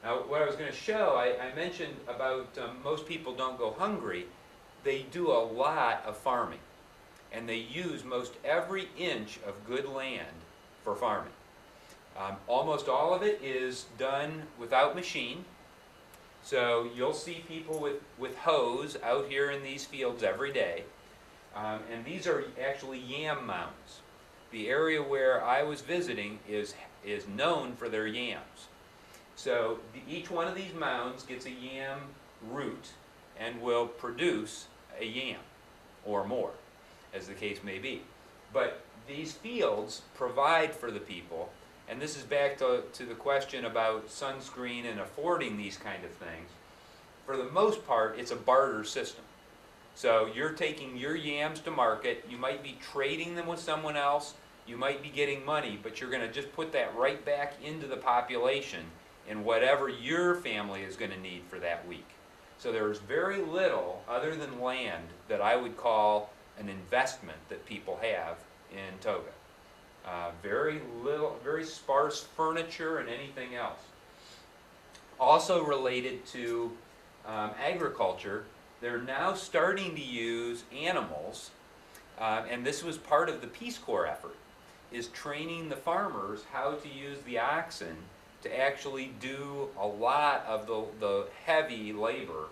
Now, what I was going to show, I mentioned about most people don't go hungry. They do a lot of farming, and they use most every inch of good land for farming. Almost all of it is done without machine. So you'll see people with hoes out here in these fields every day. And these are actually yam mounds. The area where I was visiting is known for their yams. So each one of these mounds gets a yam root and will produce a yam or more, as the case may be. But these fields provide for the people, and this is back to the question about sunscreen and affording these kind of things. For the most part, it's a barter system. So you're taking your yams to market, you might be trading them with someone else, you might be getting money, but you're going to just put that right back into the population in whatever your family is going to need for that week. So there's very little other than land that I would call an investment that people have in Toga. Very little, very sparse furniture and anything else. Also related to agriculture, they're now starting to use animals, and this was part of the Peace Corps effort, is training the farmers how to use the oxen to actually do a lot of the heavy labor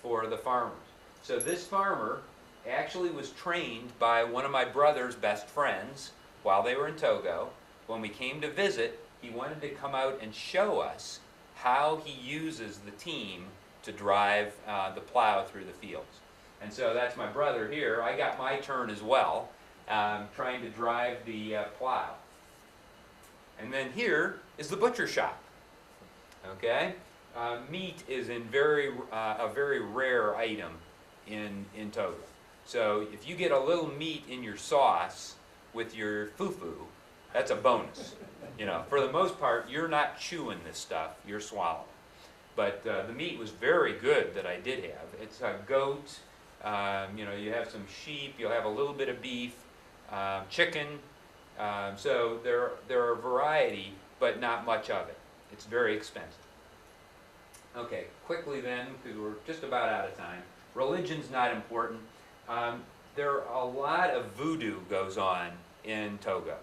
for the farmers. So this farmer actually was trained by one of my brother's best friends while they were in Togo. When we came to visit, he wanted to come out and show us how he uses the team to drive the plow through the fields. And so that's my brother here. I got my turn as well, trying to drive the plow. And then here is the butcher shop. Okay, meat is a very rare item in Togo. So if you get a little meat in your sauce with your fufu, that's a bonus. You know, for the most part, you're not chewing this stuff; you're swallowing. But the meat was very good that I did have. It's a goat. You know, you have some sheep. You'll have a little bit of beef, chicken. So there are a variety, but not much of it. It's very expensive. Okay, quickly then, because we're just about out of time. Religion's not important. There are a lot of voodoo goes on in Togo.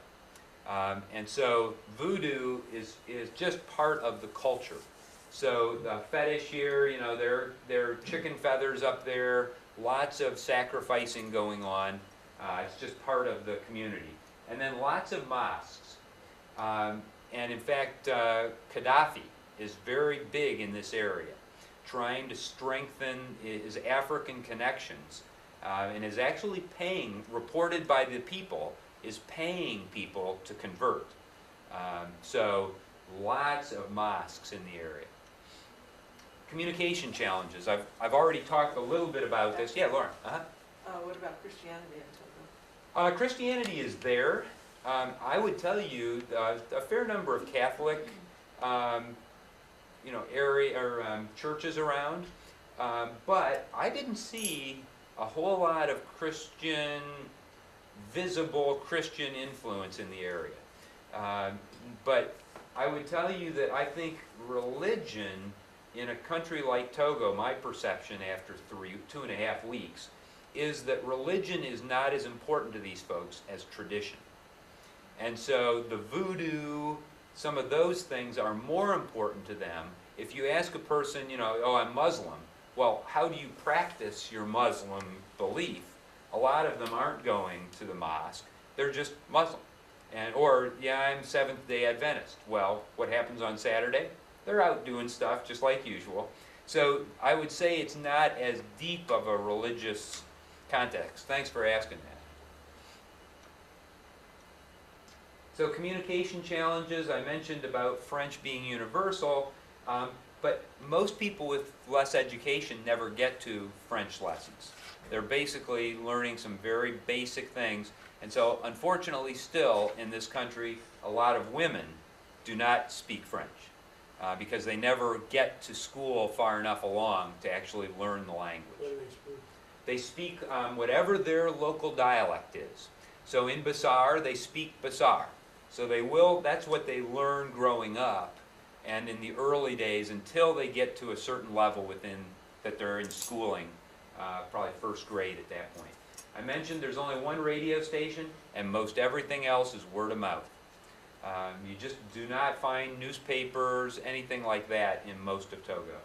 And so voodoo is just part of the culture. So the fetish here, you know, there are chicken feathers up there, lots of sacrificing going on. It's just part of the community. And then lots of mosques. And in fact, Gaddafi is very big in this area, trying to strengthen his African connections, and is actually paying, reported by the people, is paying people to convert. So lots of mosques in the area. Communication challenges. I've already talked a little bit about this. Yeah, Lauren. What about Christianity in Togo? Christianity is there. I would tell you a fair number of Catholic, area or churches around, but I didn't see a whole lot of visible Christian influence in the area. But I would tell you that I think religion in a country like Togo, my perception after 2.5 weeks, is that religion is not as important to these folks as tradition. And so the voodoo, some of those things are more important to them. If you ask a person, oh, I'm Muslim, well, how do you practice your Muslim belief? A lot of them aren't going to the mosque. They're just Muslim. Or, yeah, I'm Seventh-day Adventist. Well, what happens on Saturday? They're out doing stuff just like usual. So I would say it's not as deep of a religious context. Thanks for asking that. So communication challenges, I mentioned about French being universal, but most people with less education never get to French lessons. They're basically learning some very basic things. And so unfortunately still in this country, a lot of women do not speak French because they never get to school far enough along to actually learn the language. What do they speak? They speak whatever their local dialect is. So in Basar, they speak Basar. So that's what they learn growing up. and in the early days until they get to a certain level that they're in schooling, probably first grade at that point. I mentioned there's only one radio station, and most everything else is word of mouth. You just do not find newspapers, anything like that in most of Togo.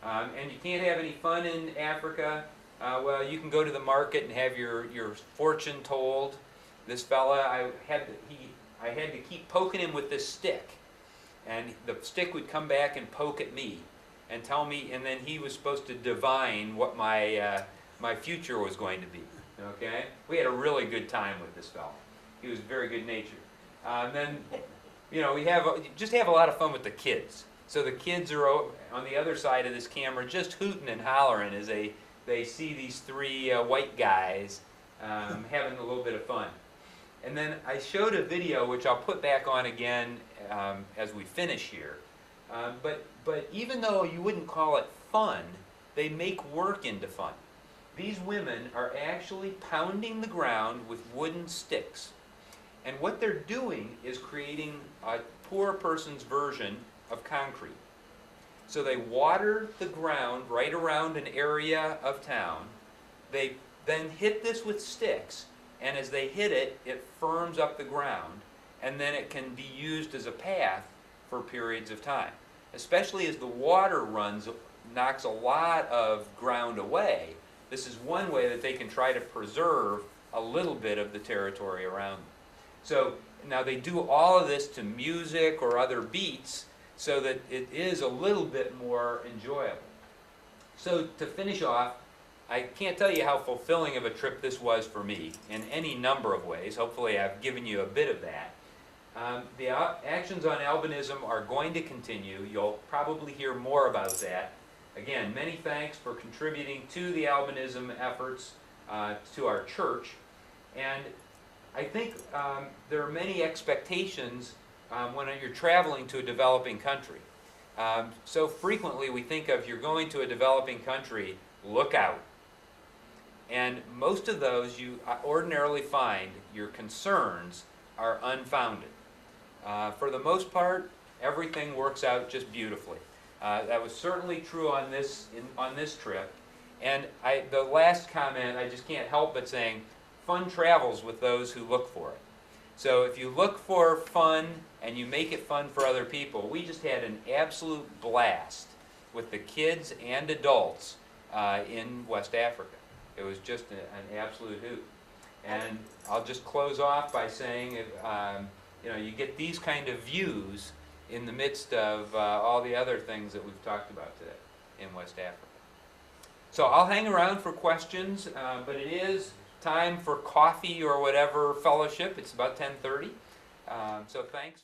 And you can't have any fun in Africa. Well, you can go to the market and have your fortune told. This fella, I had to keep poking him with this stick, and the stick would come back and poke at me and tell me, and then he was supposed to divine what my future was going to be. Okay, we had a really good time with this fella. He was very good natured. Then, we just have a lot of fun with the kids. So the kids are on the other side of this camera, just hooting and hollering as they see these three white guys having a little bit of fun. And then I showed a video, which I'll put back on again as we finish here. But even though you wouldn't call it fun, they make work into fun. These women are actually pounding the ground with wooden sticks. And what they're doing is creating a poor person's version of concrete. So they water the ground right around an area of town. They then hit this with sticks, and as they hit it, it firms up the ground, and then it can be used as a path for periods of time. Especially as the water knocks a lot of ground away. This is one way that they can try to preserve a little bit of the territory around them. So now they do all of this to music or other beats so that it is a little bit more enjoyable. So to finish off, I can't tell you how fulfilling of a trip this was for me in any number of ways. Hopefully I've given you a bit of that. The actions on albinism are going to continue. You'll probably hear more about that. Again, many thanks for contributing to the albinism efforts to our church. And I think there are many expectations when you're traveling to a developing country. So frequently we think of, you're going to a developing country, look out. And most of those you ordinarily find your concerns are unfounded. For the most part, everything works out just beautifully. That was certainly true on this trip. And the last comment, I just can't help but saying, fun travels with those who look for it. So if you look for fun and you make it fun for other people, we just had an absolute blast with the kids and adults in West Africa. It was just an absolute hoot. And I'll just close off by saying, you get these kind of views in the midst of all the other things that we've talked about today in West Africa. So I'll hang around for questions, but it is time for coffee or whatever fellowship. It's about 10:30. So thanks.